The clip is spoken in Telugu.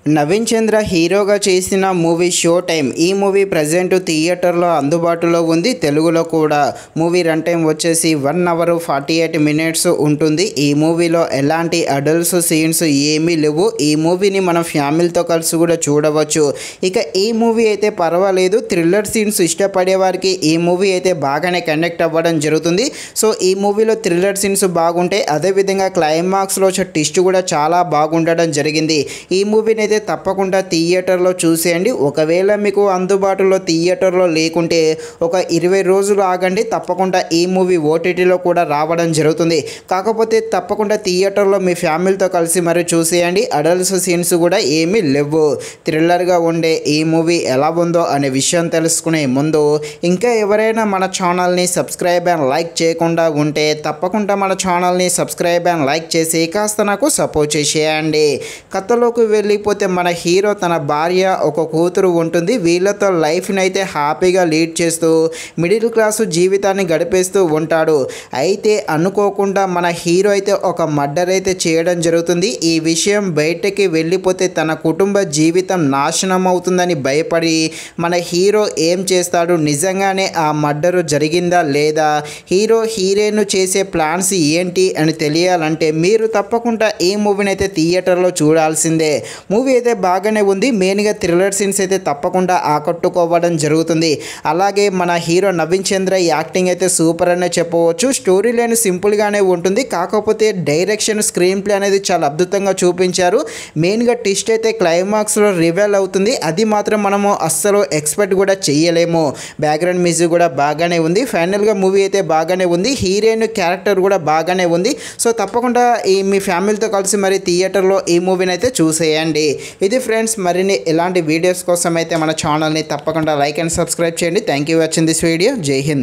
నవీన్ చంద్ర హీరోగా చేసిన మూవీ షో టైం. ఈ మూవీ ప్రజెంట్ థియేటర్లో అందుబాటులో ఉంది. తెలుగులో కూడా. మూవీ రన్ టైం వచ్చేసి 1 hour 48 minutes ఉంటుంది. ఈ మూవీలో ఎలాంటి అడల్ట్స్ సీన్స్ ఏమీ లేవు. ఈ మూవీని మనం ఫ్యామిలీతో కలిసి కూడా చూడవచ్చు. ఇక ఈ మూవీ అయితే పర్వాలేదు. థ్రిల్లర్ సీన్స్ ఇష్టపడే వారికి ఈ మూవీ అయితే బాగానే కనెక్ట్ అవ్వడం జరుగుతుంది. సో ఈ మూవీలో థ్రిల్లర్ సీన్స్ బాగుంటాయి. అదేవిధంగా క్లైమాక్స్లో ట్విస్ట్ కూడా చాలా బాగుండడం జరిగింది. ఈ మూవీని అయితే తప్పకుండా థియేటర్లో చూసేయండి. ఒకవేళ మీకు అందుబాటులో థియేటర్లో లేకుంటే ఒక 20 రోజులు ఆగండి. తప్పకుండా ఈ మూవీ ఓటీటీలో కూడా రావడం జరుగుతుంది. కాకపోతే తప్పకుండా థియేటర్లో మీ ఫ్యామిలీతో కలిసి మరి చూసేయండి. అడల్ట్స్ సీన్స్ కూడా ఏమీ లేవు. థ్రిల్లర్గా ఉండే ఈ మూవీ ఎలా ఉందో అనే విషయం తెలుసుకునే ముందు ఇంకా ఎవరైనా మన ఛానల్ని సబ్స్క్రైబ్ అండ్ లైక్ చేయకుండా ఉంటే తప్పకుండా మన ఛానల్ని సబ్స్క్రైబ్ అండ్ లైక్ చేసి కాస్త నాకు సపోర్ట్ చేసేయండి. కథలోకి వెళ్ళిపోతే మన హీరో తన భార్య ఒక కూతురు ఉంటుంది. వీళ్ళతో లైఫ్ని అయితే హ్యాపీగా లీడ్ చేస్తూ మిడిల్ క్లాసు జీవితాన్ని గడిపేస్తూ ఉంటాడు. అయితే అనుకోకుండా మన హీరో అయితే ఒక మర్డర్ అయితే చేయడం జరుగుతుంది. ఈ విషయం బయటకి వెళ్ళిపోతే తన కుటుంబ జీవితం నాశనం అవుతుందని భయపడి మన హీరో ఏం చేస్తాడు, నిజంగానే ఆ మర్డరు జరిగిందా లేదా, హీరో హీరోయిన్ చేసే ప్లాన్స్ ఏంటి అని తెలియాలంటే మీరు తప్పకుండా ఈ మూవీని అయితే థియేటర్లో చూడాల్సిందే. మూవీ అయితే బాగానే ఉంది. మెయిన్గా థ్రిల్లర్ సీన్స్ అయితే తప్పకుండా ఆకట్టుకోవడం జరుగుతుంది. అలాగే మన హీరో నవీన్ చంద్ర యాక్టింగ్ అయితే సూపర్ అనే చెప్పవచ్చు. స్టోరీ లైన్ సింపుల్గానే ఉంటుంది. కాకపోతే డైరెక్షన్, స్క్రీన్ ప్లే అనేది చాలా అద్భుతంగా చూపించారు. మెయిన్గా ట్విస్ట్ అయితే క్లైమాక్స్లో రివీల్ అవుతుంది. అది మాత్రం మనము అస్సలు ఎక్స్పెక్ట్ కూడా చేయలేము. బ్యాక్గ్రౌండ్ మ్యూజిక్ కూడా బాగానే ఉంది. ఫైనల్గా మూవీ అయితే బాగానే ఉంది. హీరోయిన్ క్యారెక్టర్ కూడా బాగానే ఉంది. సో తప్పకుండా మీ ఫ్యామిలీతో కలిసి మరి థియేటర్లో ఈ మూవీని అయితే చూసేయండి. ఇది ఫ్రెండ్స్, మరిన్ని ఇలాంటి వీడియోస్ కోసం అయితే మన ఛానల్ని తప్పకుండా లైక్ అండ్ సబ్స్క్రైబ్ చేయండి. Thank you watching this video. జై హింద్.